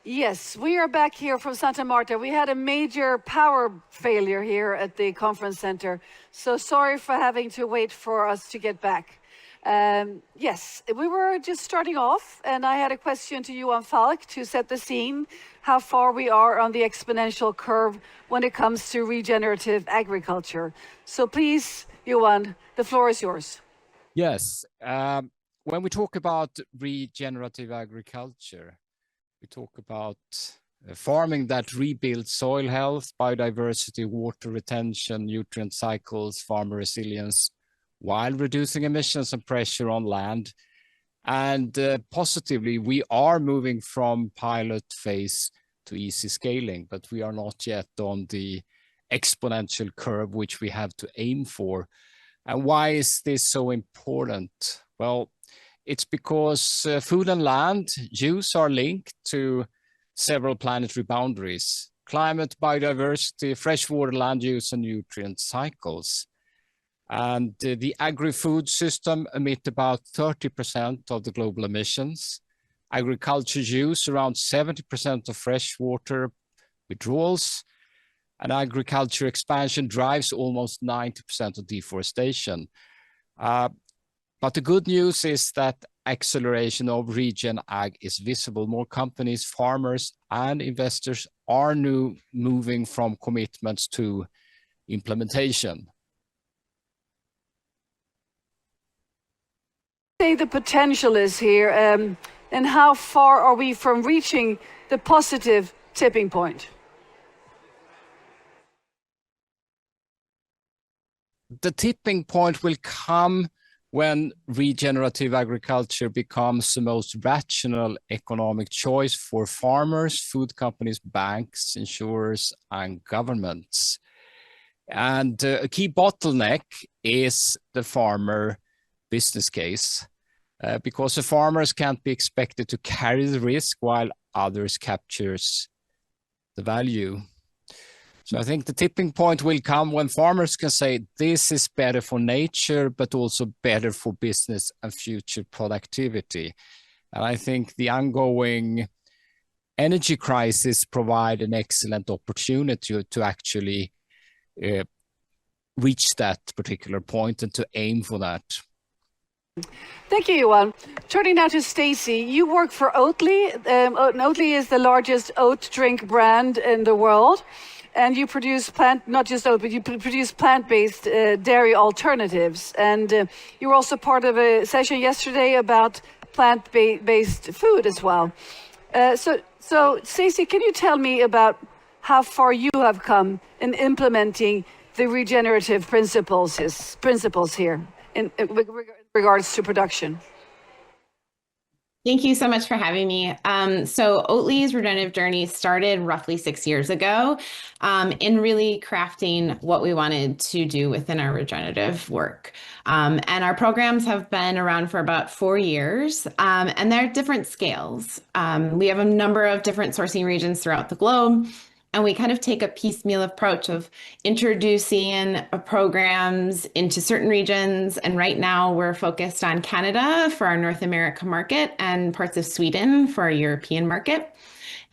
Yes, we are back here from Santa Marta. We had a major power failure here at the conference center. So sorry for having to wait for us to get back. Yes, we were just starting off, and I had a question to you on Falk to set the scene, how far we are on the exponential curve when it comes to regenerative agriculture. So please, Johan, the floor is yours. Yes, when we talk about regenerative agriculture, we talk about farming that rebuilds soil health, biodiversity, water retention, nutrient cycles, farmer resilience, while reducing emissions and pressure on land. And positively, we are moving from pilot phase to easy scaling, but we are not yet on the exponential curve, which we have to aim for. And why is this so important? Well, it's because food and land use are linked to several planetary boundaries: climate, biodiversity, freshwater land use, and nutrient cycles. And the agri-food system emit about 30% of the global emissions. Agriculture use around 70% of freshwater withdrawals. And agriculture expansion drives almost 90% of deforestation. But the good news is that acceleration of regen ag is visible. More companies, farmers, and investors are now moving from commitments to implementation. Say the potential is here, and how far are we from reaching the positive tipping point? The tipping point will come when regenerative agriculture becomes the most rational economic choice for farmers, food companies, banks, insurers, and governments. And a key bottleneck is the farmer business case, because the farmers can't be expected to carry the risk while others captures the value. So I think the tipping point will come when farmers can say this is better for nature, but also better for business and future productivity. And I think the ongoing energy crisis provide an excellent opportunity to actually reach that particular point and to aim for that. Thank you, Johan. Turning now to Stacy, you work for Oatly. Oatly is the largest oat drink brand in the world. And you produce not just oat, but you produce plant-based dairy alternatives. And you were also part of a session yesterday about plant-based food as well. So Stacey, can you tell me about how far you have come in implementing the regenerative principles here in regards to production? Thank you so much for having me. So Oatly's regenerative journey started roughly 6 years ago in really crafting what we wanted to do within our regenerative work. And our programs have been around for about 4 years, and they're different scales. We have a number of different sourcing regions throughout the globe. And we kind of take a piecemeal approach of introducing programs into certain regions. And right now we're focused on Canada for our North America market and parts of Sweden for our European market.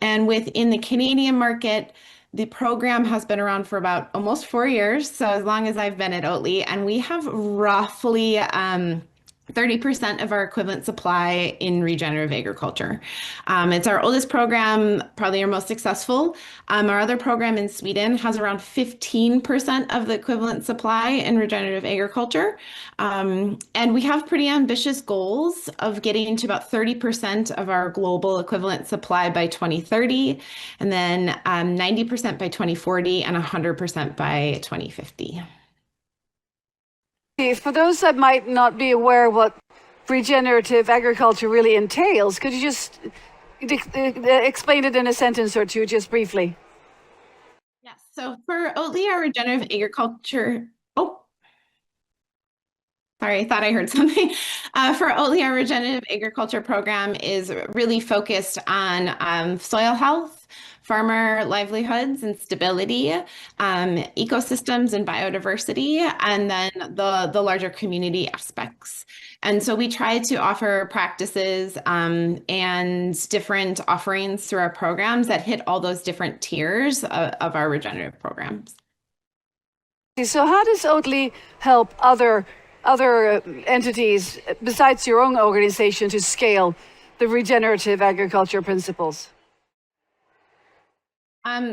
And within the Canadian market, the program has been around for about almost 4 years. So as long as I've been at Oatly, and we have roughly 30% of our equivalent supply in regenerative agriculture. It's our oldest program, probably our most successful. Our other program in Sweden has around 15% of the equivalent supply in regenerative agriculture. And we have pretty ambitious goals of getting to about 30% of our global equivalent supply by 2030, and then 90% by 2040 and 100% by 2050. For those that might not be aware what regenerative agriculture really entails, could you just explain it in a sentence or two, just briefly? Yes, so for Oatly, our regenerative agriculture, Sorry, I thought I heard something. For Oatly, our regenerative agriculture program is really focused on soil health, farmer livelihoods and stability, ecosystems and biodiversity, and then the larger community aspects. And so we try to offer practices and different offerings through our programs that hit all those different tiers of our regenerative programs. So how does Oatly help other entities besides your own organization to scale the regenerative agriculture principles?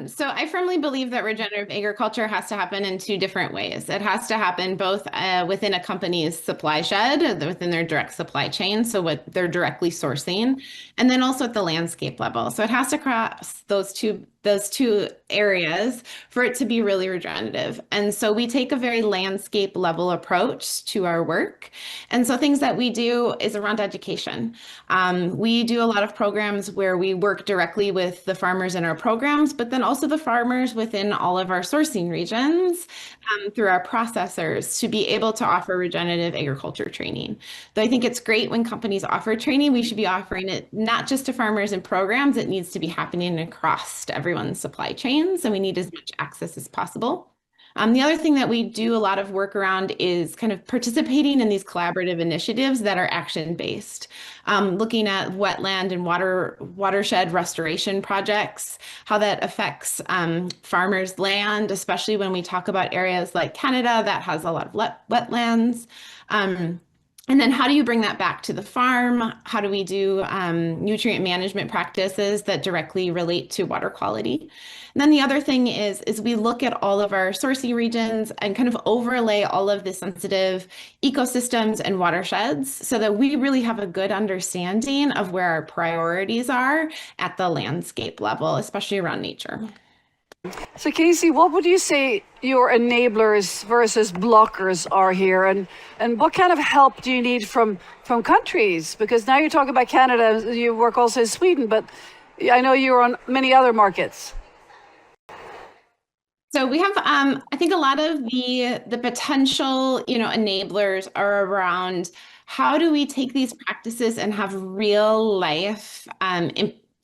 So I firmly believe that regenerative agriculture has to happen in two different ways. It has to happen both within a company's supply shed, within their direct supply chain, so what they're directly sourcing, and then also at the landscape level. So it has to cross those two areas for it to be really regenerative. And so we take a very landscape level approach to our work. And so things that we do is around education. We do a lot of programs where we work directly with the farmers in our programs, but then also the farmers within all of our sourcing regions through our processors to be able to offer regenerative agriculture training. Though I think it's great when companies offer training, we should be offering it not just to farmers and programs, it needs to be happening across everyone's supply chains, and we need as much access as possible. The other thing that we do a lot of work around is kind of participating in these collaborative initiatives that are action-based, looking at wetland and watershed restoration projects, how that affects farmers' land, especially when we talk about areas like Canada that has a lot of wetlands. And then how do you bring that back to the farm? How do we do nutrient management practices that directly relate to water quality? And then the other thing is we look at all of our sourcing regions and kind of overlay all of the sensitive ecosystems and watersheds so that we really have a good understanding of where our priorities are at the landscape level, especially around nature. So Casey, what would you say your enablers versus blockers are here, and what kind of help do you need from countries? Because now you're talking about Canada, you work also in Sweden, but I know you're on many other markets. So we have, I think a lot of the potential, enablers are around how do we take these practices and have real life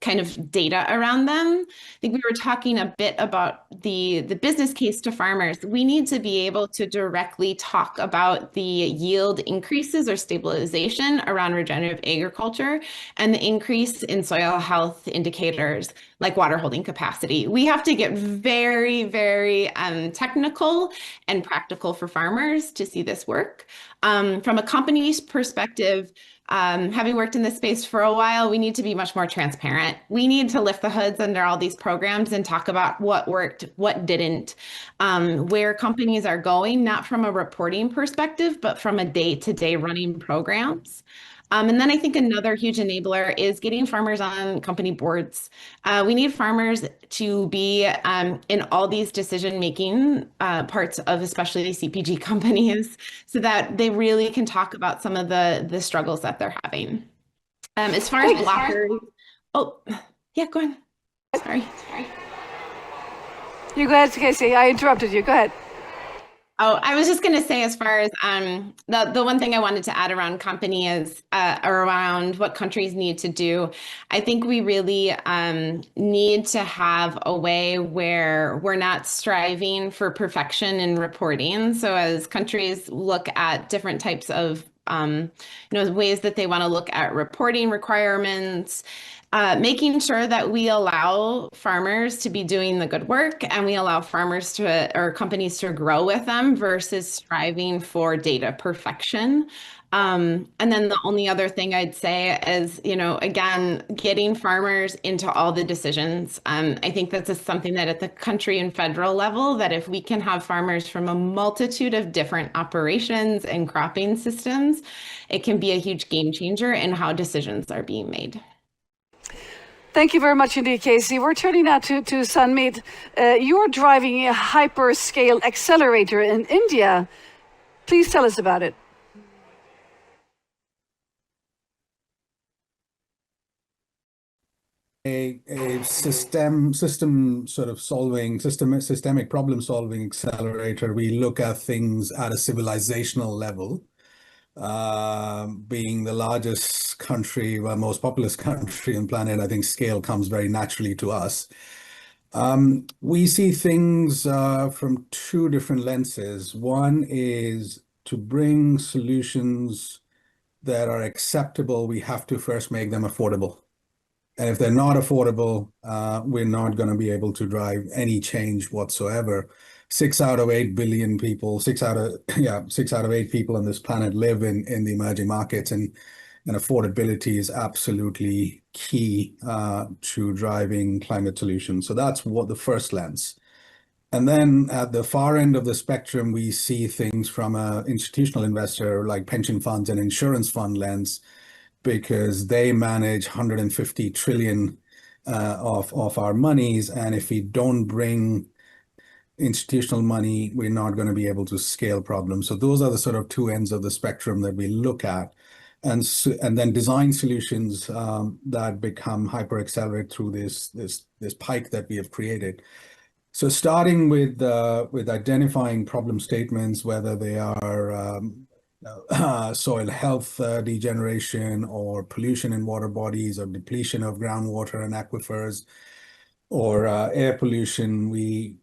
kind of data around them. I think we were talking a bit about the business case to farmers. We need to be able to directly talk about the yield increases or stabilization around regenerative agriculture and the increase in soil health indicators like water holding capacity. We have to get very, very technical and practical for farmers to see this work. From a company's perspective, having worked in this space for a while, we need to be much more transparent. We need to lift the hoods under all these programs and talk about what worked, what didn't, where companies are going, not from a reporting perspective, but from a day-to-day running programs. And then I think another huge enabler is getting farmers on company boards. We need farmers to be in all these decision-making parts of especially CPG companies so that they really can talk about some of the struggles that they're having. As far as blockers, oh, yeah, go ahead. Sorry. You go ahead, Casey. I interrupted you. Go ahead. Oh, I was just going to say, as far as the one thing I wanted to add around company is around what countries need to do. I think we really need to have a way where we're not striving for perfection in reporting. So as countries look at different types of ways that they want to look at reporting requirements, making sure that we allow farmers to be doing the good work and we allow farmers or companies to grow with them versus striving for data perfection. And then the only other thing I'd say is, again, getting farmers into all the decisions. I think that's something that at the country and federal level, that if we can have farmers from a multitude of different operations and cropping systems, it can be a huge game changer in how decisions are being made. Thank you very much indeed, Casey. We're turning now to Sanmeet. You're driving a hyperscale accelerator in India. Please tell us about it. A systemic problem solving accelerator. We look at things at a civilizational level. being the largest country, well, most populous country on the planet, I think scale comes very naturally to us. We see things from two different lenses. One is to bring solutions that are acceptable, we have to first make them affordable. And if they're not affordable, we're not going to be able to drive any change whatsoever. 6 out of 8 billion people, 6 out of 8 people on this planet live in the emerging markets, and affordability is absolutely key to driving climate solutions. So that's what the first lens. And then at the far end of the spectrum, we see things from an institutional investor like pension funds and insurance fund lens, because they manage 150 trillion of our monies. And if we don't bring institutional money, we're not going to be able to scale problems. So those are the sort of two ends of the spectrum that we look at. And then design solutions that become hyper accelerated through this pike that we have created. So starting with identifying problem statements, whether they are soil health degeneration, or pollution in water bodies, or depletion of groundwater and aquifers, or air pollution, we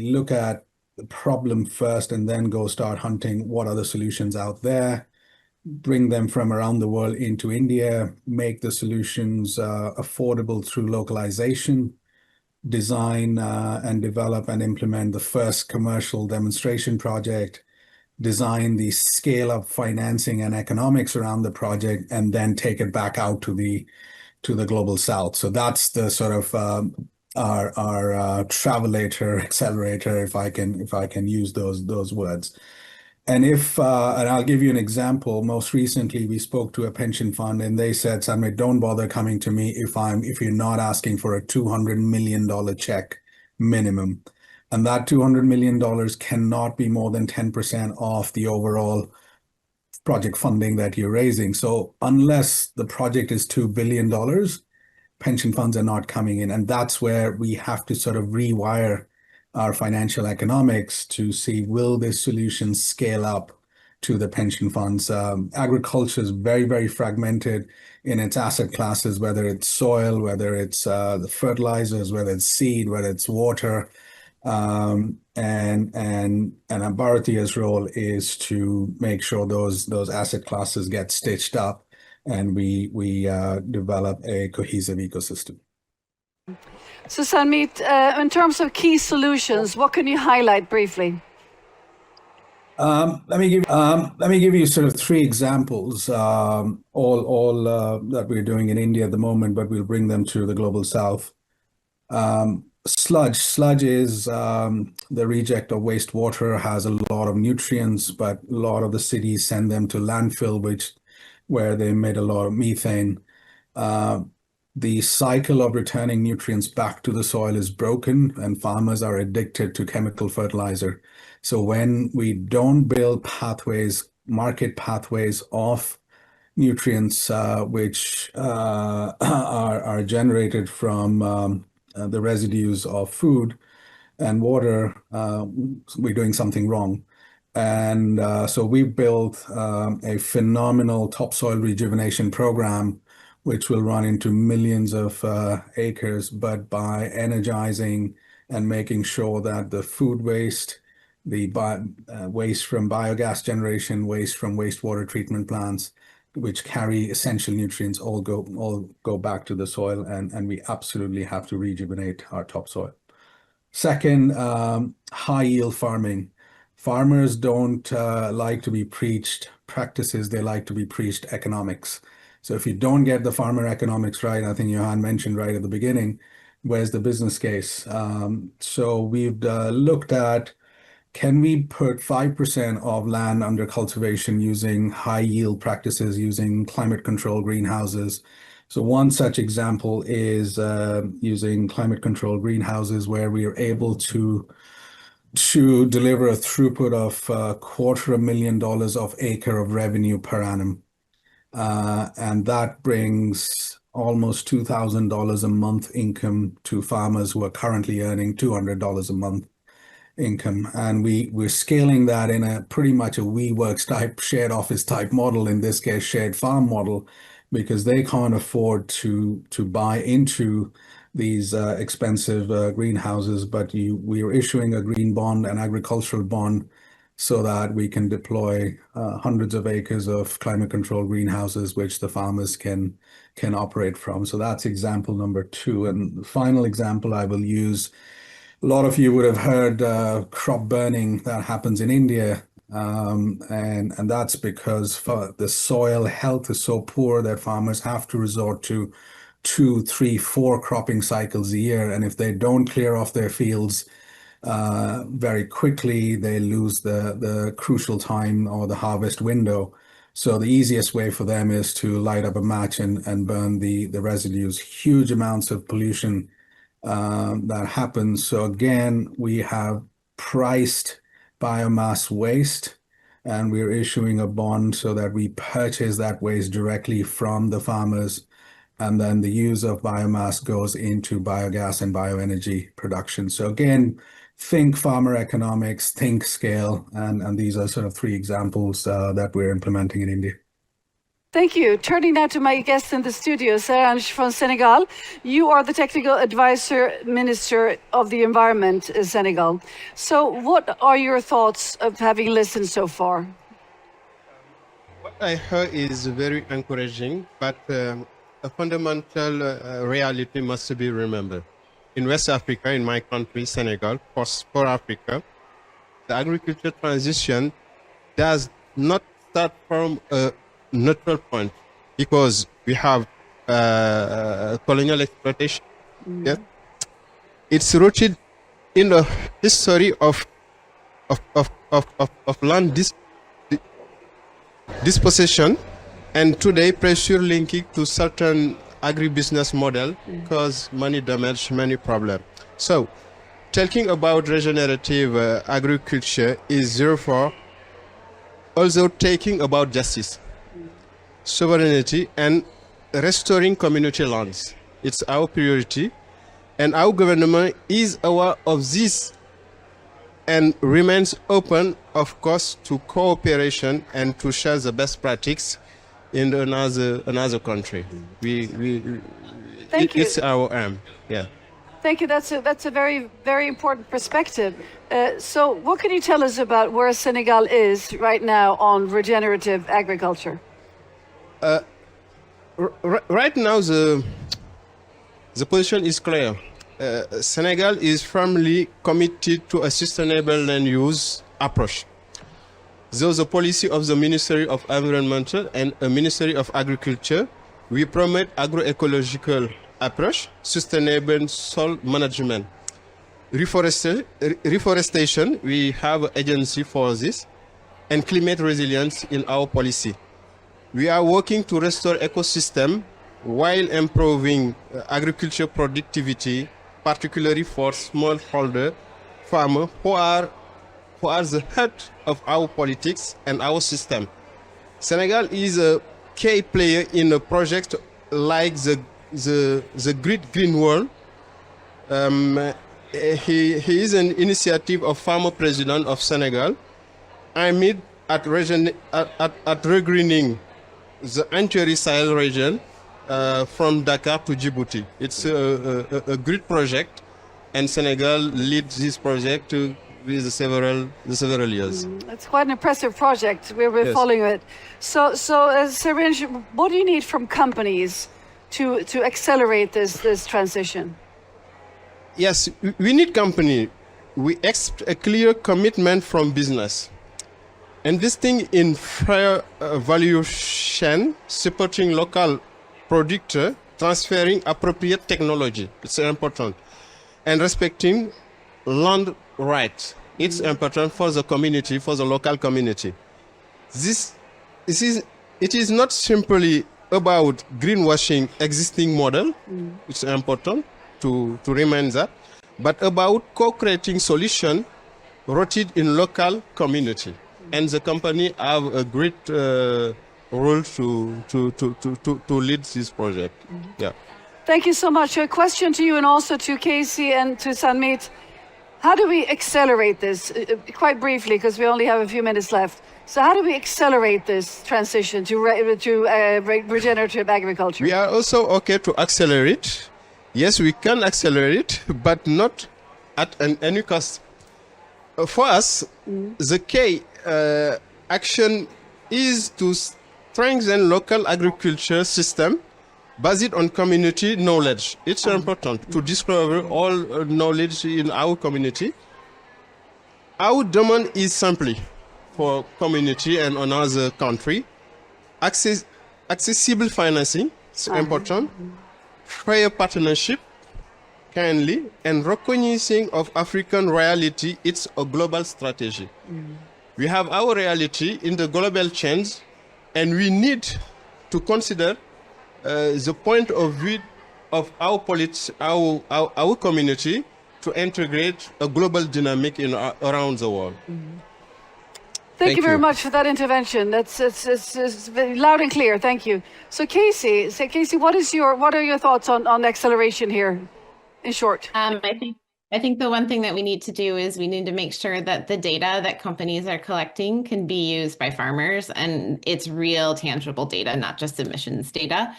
look at the problem first and then go start hunting what are the solutions out there, bring them from around the world into India, make the solutions affordable through localization, design and develop and implement the first commercial demonstration project, design the scale-up financing and economics around the project, and then take it back out to the global south. So that's the sort of our travelator accelerator, if I can use those words. And I'll give you an example. Most recently, we spoke to a pension fund, and they said, "Samir, don't bother coming to me if you're not asking for a $200 million check minimum." And that $200 million cannot be more than 10% of the overall project funding that you're raising. So unless the project is $2 billion, pension funds are not coming in. And that's where we have to sort of rewire our financial economics to see, will this solution scale up to the pension funds? Agriculture is very, very fragmented in its asset classes, whether it's soil, whether it's the fertilizers, whether it's seed, whether it's water. And Bharatiya's role is to make sure those asset classes get stitched up, and we develop a cohesive ecosystem. So Sanmeet, in terms of key solutions, what can you highlight briefly? Let me give you sort of 3 examples, all that we're doing in India at the moment, but we'll bring them to the global south. Sludge is the reject of wastewater, has a lot of nutrients, but a lot of the cities send them to landfill, where they emit a lot of methane. The cycle of returning nutrients back to the soil is broken, and farmers are addicted to chemical fertilizer. So when we don't build market pathways of nutrients, which are generated from the residues of food and water, we're doing something wrong. And so we built a phenomenal topsoil rejuvenation program, which will run into millions of acres, but by energizing and making sure that the food waste, the waste from biogas generation, waste from wastewater treatment plants, which carry essential nutrients, all go back to the soil, and we absolutely have to rejuvenate our topsoil. Second, high yield farming. Farmers don't like to be preached practices, they like to be preached economics. So if you don't get the farmer economics right, I think Johan mentioned right at the beginning, where's the business case? So we've looked at, can we put 5% of land under cultivation using high yield practices, using climate control greenhouses? So one such example is using climate control greenhouses, where we are able to deliver a throughput of $250,000 of acre of revenue per annum. And that brings almost $2,000 a month income to farmers who are currently earning $200 a month. income. And we're scaling that in a pretty much a WeWorks type, shared office type model, in this case, shared farm model, because they can't afford to buy into these expensive greenhouses. But we are issuing a green bond, an agricultural bond, so that we can deploy hundreds of acres of climate control greenhouses, which the farmers can operate from. So that's example number 2. And the final example I will use, a lot of you would have heard crop burning that happens in India. And that's because the soil health is so poor that farmers have to resort to 2, 3, 4 cropping cycles a year. And if they don't clear off their fields very quickly, they lose the crucial time or the harvest window. So the easiest way for them is to light up a match and burn the residues. Huge amounts of pollution that happens. So again, we have priced biomass waste, and we're issuing a bond so that we purchase that waste directly from the farmers, and then the use of biomass goes into biogas and bioenergy production. So again, think farmer economics, think scale, and these are sort of 3 examples that we're implementing in India. Thank you. Turning now to my guest in the studio, Saranj from Senegal. You are the Technical Advisor Minister of the Environment in Senegal. So what are your thoughts of having listened so far? What I heard is very encouraging, but a fundamental reality must be remembered. In West Africa, in my country, Senegal, for Africa, the agriculture transition does not start from a neutral point, because we have colonial exploitation. Yeah? It's rooted in the history of land dispossession, and today pressure linking to certain agribusiness model cause many damage, many problems. So talking about regenerative agriculture is therefore also taking about justice, sovereignty, and restoring community lands. It's our priority, and our government is aware of this and remains open, of course, to cooperation and to share the best practices in another country. Thank you. It's our aim. Yeah. Thank you. That's a very, very important perspective. So what can you tell us about where Senegal is right now on regenerative agriculture? Right now, the position is clear. Senegal is firmly committed to a sustainable land use approach. Though the policy of the Ministry of Environmental and the Ministry of Agriculture, we promote agroecological approach, sustainable soil management, reforestation, we have an agency for this, and climate resilience in our policy. We are working to restore ecosystem while improving agriculture productivity, particularly for smallholder farmers who are the heart of our politics and our system. Senegal is a key player in a project like the Great Green Wall. He is an initiative of former president of Senegal, aimed at regreening the entire Sahel region from Dakar to Djibouti. It's a great project, and Senegal leads this project with several years. It's quite an impressive project. We're following it. So Saranj, what do you need from companies to accelerate this transition? Yes, we need company. We expect a clear commitment from business. Investing in fair value chain, supporting local producer, transferring appropriate technology. It's important. And respecting land rights. It's important for the community, for the local community. It is not simply about greenwashing existing model. It's important to remind that, but about co-creating solution rooted in local community. And the company have a great role to lead this project. Yeah. Thank you so much. A question to you and also to Casey and to Sanmeet. How do we accelerate this? Quite briefly, because we only have a few minutes left. So how do we accelerate this transition to regenerative agriculture? We are also okay to accelerate. Yes, we can accelerate, but not at any cost. For us, the key action is to strengthen local agriculture system based on community knowledge. It's important to discover all knowledge in our community. Our demand is simply for community and another country. Accessible financing, it's important. Fair partnership, kindly, and recognizing of African reality, it's a global strategy. We have our reality in the global change, and we need to consider the point of view of our community to integrate a global dynamic around the world. Thank you very much for that intervention. It's very loud and clear. Thank you. So Casey, what are your thoughts on acceleration here, in short? I think the one thing that we need to do is we need to make sure that the data that companies are collecting can be used by farmers, and it's real tangible data, not just emissions data.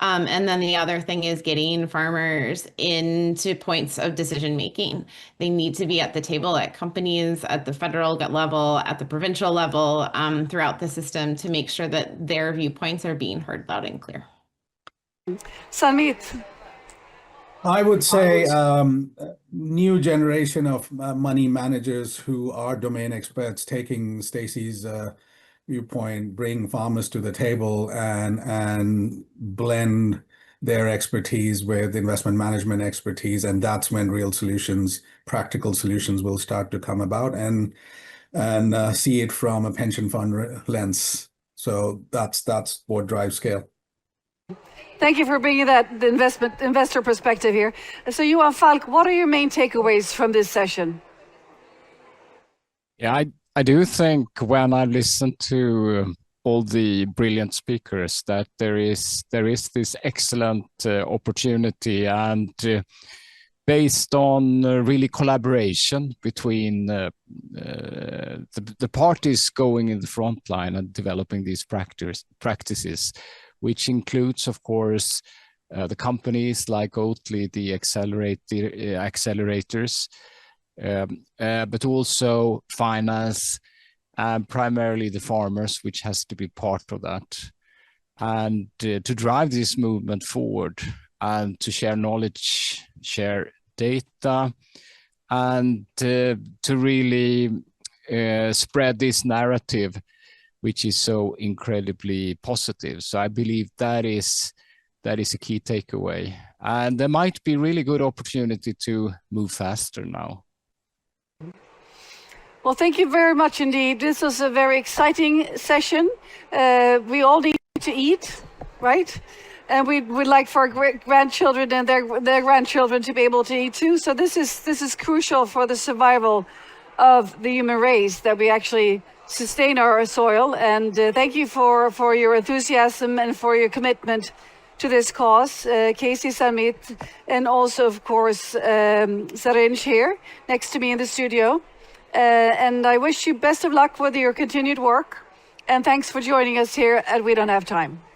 And then the other thing is getting farmers into points of decision making. They need to be at the table at companies, at the federal level, at the provincial level, throughout the system, to make sure that their viewpoints are being heard loud and clear. Sanmeet. I would say new generation of money managers who are domain experts, taking Stacey's viewpoint, bring farmers to the table and blend their expertise with investment management expertise, and that's when real solutions, practical solutions, will start to come about, and see it from a pension fund lens. So that's what drives scale. Thank you for bringing that investor perspective here. So Johan Falk, what are your main takeaways from this session? Yeah, I do think when I listen to all the brilliant speakers that there is this excellent opportunity, and based on really collaboration between the parties going in the front line and developing these practices, which includes, of course, the companies like Oatly, the accelerators, but also finance, and primarily the farmers, which has to be part of that. And to drive this movement forward and to share knowledge, share data, and to really spread this narrative, which is so incredibly positive. So I believe that is a key takeaway. And there might be really good opportunity to move faster now. Well, thank you very much indeed. This was a very exciting session. We all need to eat, right? And we would like for our grandchildren and their grandchildren to be able to eat too. So this is crucial for the survival of the human race, that we actually sustain our soil. And thank you for your enthusiasm and for your commitment to this cause, Casey, Sanmeet, and also, of course, Sarinj here next to me in the studio. And I wish you best of luck with your continued work. And thanks for joining us here at We Don't Have Time.